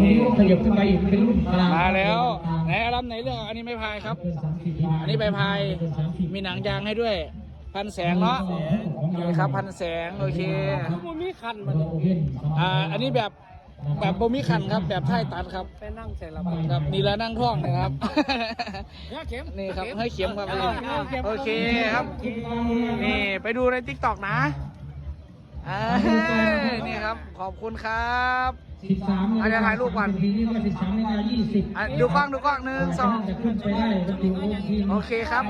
นี่ขยับขึ้นไปอีกเป็นรุ่นกลาง มาแล้วไหนลำไหนเรื่องอันนี้ไม่พายครับอันนี้ใบพายมีหนังยางให้ด้วยพันแสงเนาะนี่ครับพันแสงโอเคมีคันมันอันนี้แบบโบมีคันครับแบบไทยตัดครับไปนั่งใส่ระบายครับนี่แล้วนั่งท่องนะครับนี่ครับให้เข็มครับโอเคครับนี่ไปดูใน TikTok นะนี่ครับขอบคุณครับอาจจะถ่ายรูปก่อนดูกล้อง1 2โอเคครับ